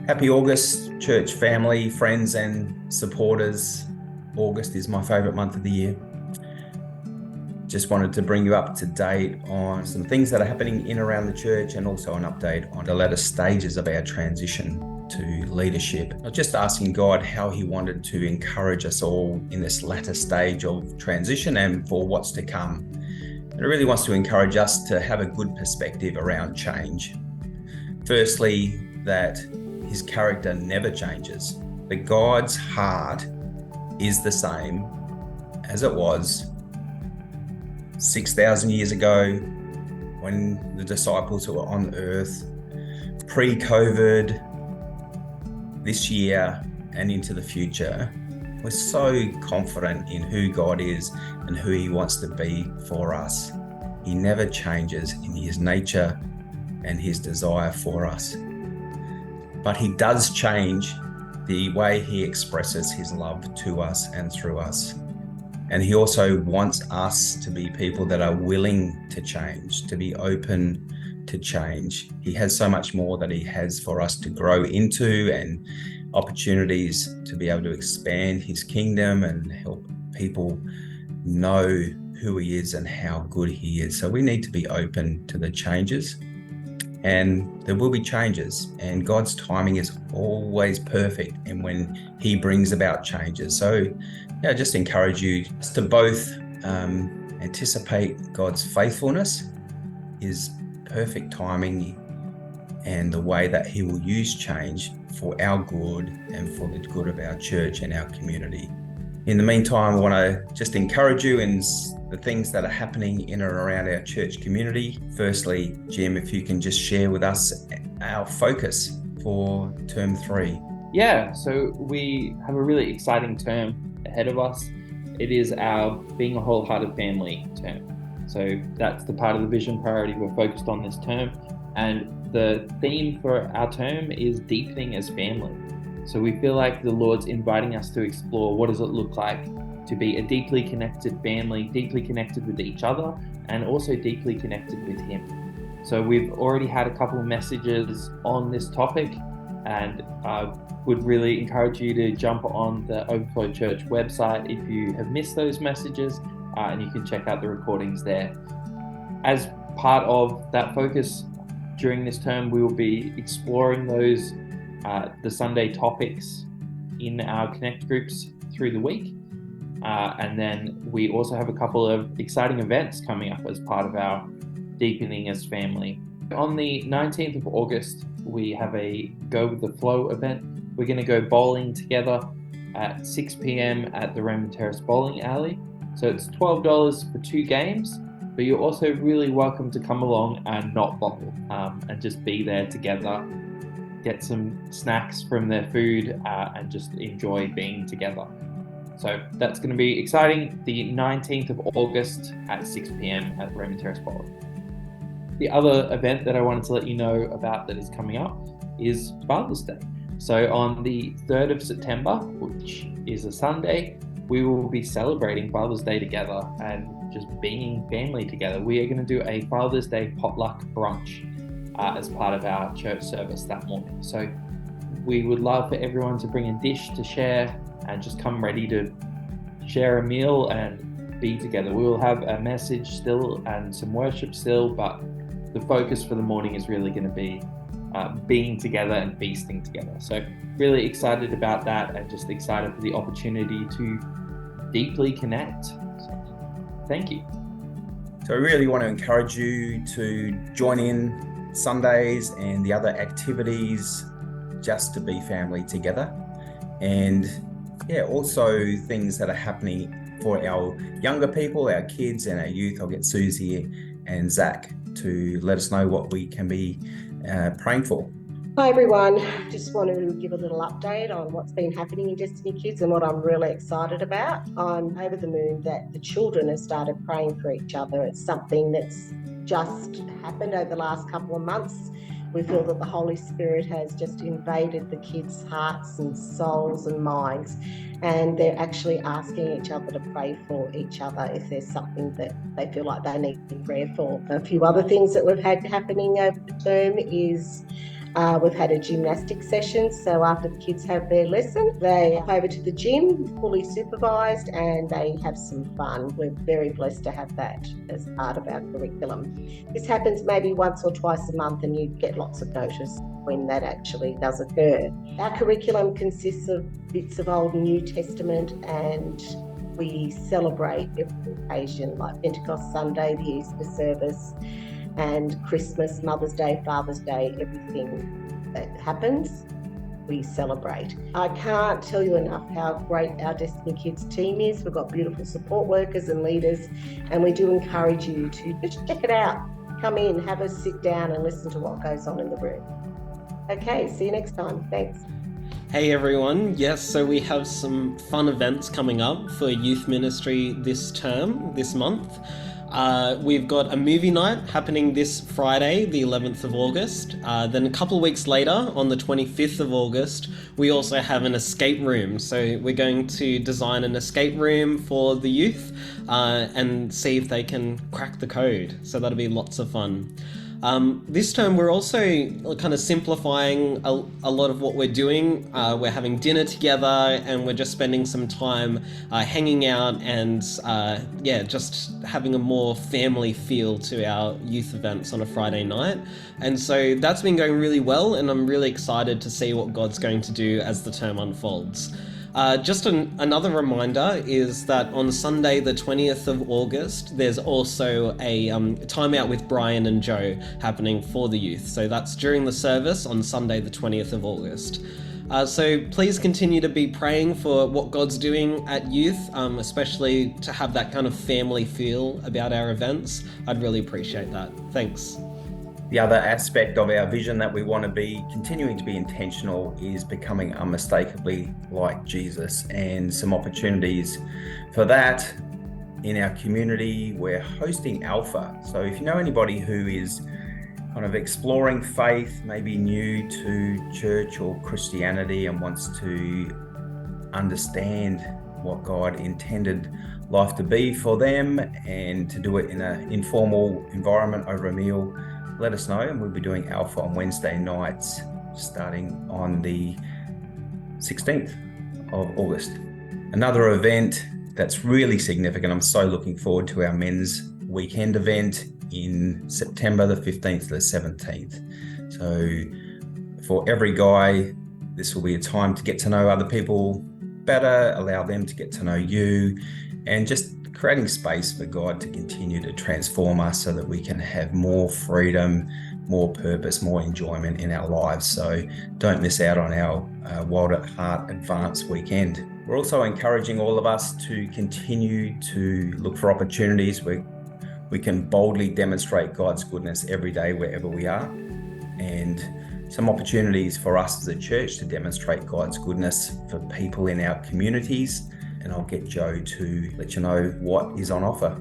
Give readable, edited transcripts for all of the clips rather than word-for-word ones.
Happy August, church family, friends, and supporters. August is my favourite month of the year. Just wanted to bring you up to date on some things that are happening in around the church and also an update on the latter stages of our transition to leadership. I was just asking God how He wanted to encourage us all in this latter stage of transition and for what's to come. And it really wants to encourage us to have a good perspective around change. Firstly, that His character never changes, that God's heart is the same as it was 6,000 years ago when the disciples were on earth, pre-COVID, this year and into the future. We're so confident in who God is and who He wants to be for us. He never changes in His nature and His desire for us. But He does change the way He expresses His love to us and through us. And He also wants us to be people that are willing to change, to be open to change. He has so much more that He has for us to grow into and opportunities to be able to expand His kingdom and help people know who He is and how good He is. So we need to be open to the changes. And there will be changes, and God's timing is always perfect and when He brings about changes. So I just encourage you to both anticipate God's faithfulness, His perfect timing, and the way that He will use change for our good and for the good of our church and our community. In the meantime, I want to just encourage you in the things that are happening in and around our church community. Firstly, Jim, if you can just share with us our focus for term 3. Yeah, so we have a really exciting term ahead of us. It is our Being a Wholehearted Family term. So that's the part of the vision priority we're focused on this term. And the theme for our term is deepening as family. So we feel like the Lord's inviting us to explore what does it look like to be a deeply connected family, deeply connected with each other, and also deeply connected with Him. So we've already had a couple of messages on this topic, and I would really encourage you to jump on the Overflow Church website if you have missed those messages, and you can check out the recordings there. As part of that focus during this term, we will be exploring those the Sunday topics in our Connect groups through the week. And then we also have a couple of exciting events coming up as part of our Deepening as Family. On the 19th of August, we have a Go With The Flow event. We're going to go bowling together at 6 p.m. at the Raymond Terrace Bowling Alley. So it's $12 for 2 games, but you're also really welcome to come along and not bowl and just be there together, get some snacks from their food, and just enjoy being together. So that's going to be exciting, the 19th of August at 6 p.m. at Raymond Terrace Bowling. The other event that I wanted to let you know about that is coming up is Father's Day. So on the 3rd of September, which is a Sunday, we will be celebrating Father's Day together and just being family together. We are going to do a Father's Day potluck brunch as part of our church service that morning. So we would love for everyone to bring a dish to share and just come ready to share a meal and be together. We will have a message still and some worship still, but the focus for the morning is really going to be being together and feasting together. So really excited about that and just excited for the opportunity to deeply connect. So, thank you. So I really want to encourage you to join in Sundays and the other activities just to be family together. And also things that are happening for our younger people, our kids and our youth. I'll get Susie and Zach to let us know what we can be praying for. Hi everyone, just wanted to give a little update on what's been happening in Destiny Kids and what I'm really excited about. I'm over the moon that the children have started praying for each other. It's something that's just happened over the last couple of months. We feel that the Holy Spirit has just invaded the kids' hearts and souls and minds, and they're actually asking each other to pray for each other if there's something that they feel like they need prayer for. A few other things that we've had happening over the term is We've had a gymnastics session, so after the kids have their lesson, they go over to the gym, fully supervised, and they have some fun. We're very blessed to have that as part of our curriculum. This happens maybe once or twice a month, and you get lots of notice when that actually does occur. Our curriculum consists of bits of Old and New Testament, and we celebrate every occasion like Pentecost Sunday, the Easter service, and Christmas, Mother's Day, Father's Day, everything that happens, we celebrate. I can't tell you enough how great our Destiny Kids team is. We've got beautiful support workers and leaders, and we do encourage you to just check it out. Come in, have a sit down and listen to what goes on in the room. Okay, see you next time. Thanks. Hey everyone, yes, so we have some fun events coming up for youth ministry this month. We've got a movie night happening this Friday, the 11th of August. Then a couple of weeks later, on the 25th of August, we also have an escape room. So we're going to design an escape room for the youth and see if they can crack the code. So that'll be lots of fun. This term, we're also kind of simplifying a lot of what we're doing. We're having dinner together and we're just spending some time hanging out and just having a more family feel to our youth events on a Friday night. And so that's been going really well, and I'm really excited to see what God's going to do as the term unfolds. Another reminder is that on Sunday, the 20th of August, there's also a time out with Brian and Joe happening for the youth. So that's during the service on Sunday, the 20th of August. So please continue to be praying for what God's doing at youth, especially to have that kind of family feel about our events. I'd really appreciate that. Thanks. The other aspect of our vision that we want to be continuing to be intentional is becoming unmistakably like Jesus, and some opportunities for that in our community. We're hosting Alpha. So if you know anybody who is kind of exploring faith, maybe new to church or Christianity, and wants to understand what God intended life to be for them and to do it in an informal environment over a meal, let us know, and we'll be doing Alpha on Wednesday nights starting on the 16th of August. Another event that's really significant, I'm so looking forward to our men's weekend event in September the 15th to the 17th. So for every guy, this will be a time to get to know other people better, allow them to get to know you, and just creating space for God to continue to transform us so that we can have more freedom, more purpose, more enjoyment in our lives. So don't miss out on our Wild at Heart Advanced weekend. We're also encouraging all of us to continue to look for opportunities where we can boldly demonstrate God's goodness every day wherever we are, and some opportunities for us as a church to demonstrate God's goodness for people in our communities. And I'll get Joe to let you know what is on offer.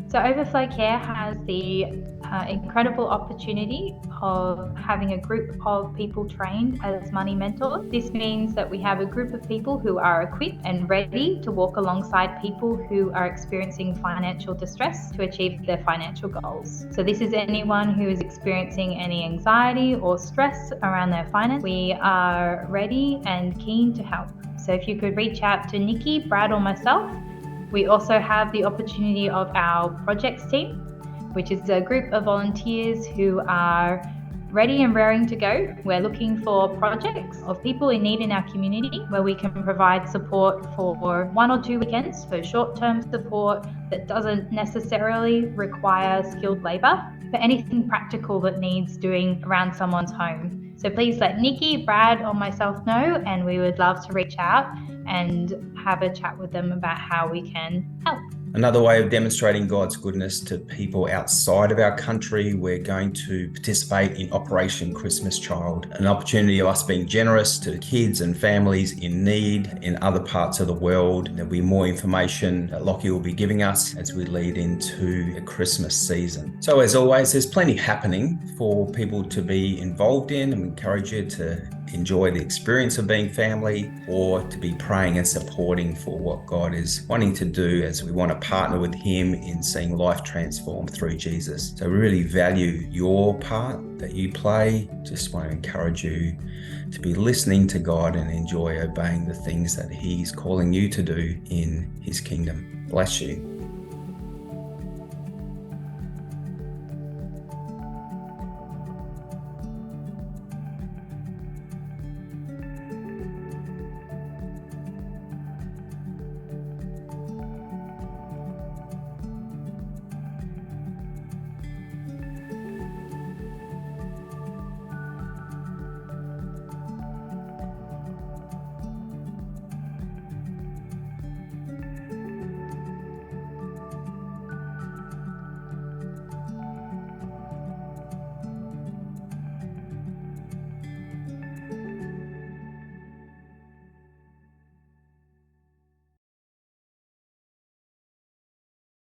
So Overflow Care has the incredible opportunity of having a group of people trained as money mentors. This means that we have a group of people who are equipped and ready to walk alongside people who are experiencing financial distress to achieve their financial goals. So this is anyone who is experiencing any anxiety or stress around their finance. We are ready and keen to help. So if you could reach out to Nikki, Brad, or myself. We also have the opportunity of our projects team, which is a group of volunteers who are ready and raring to go. We're looking for projects of people in need in our community where we can provide support for 1 or 2 weekends, for short-term support that doesn't necessarily require skilled labour, but anything practical that needs doing around someone's home. So please let Nikki, Brad, or myself know, and we would love to reach out and have a chat with them about how we can help. Another way of demonstrating God's goodness to people outside of our country, we're going to participate in Operation Christmas Child, an opportunity of us being generous to kids and families in need in other parts of the world. There'll be more information that Lockie will be giving us as we lead into the Christmas season. So as always, there's plenty happening for people to be involved in, and we encourage you to enjoy the experience of being family, or to be praying and supporting for what God is wanting to do as we want to partner with Him in seeing life transformed through Jesus. So we really value your part that you play. Just want to encourage you to be listening to God and enjoy obeying the things that He's calling you to do in His kingdom. Bless you.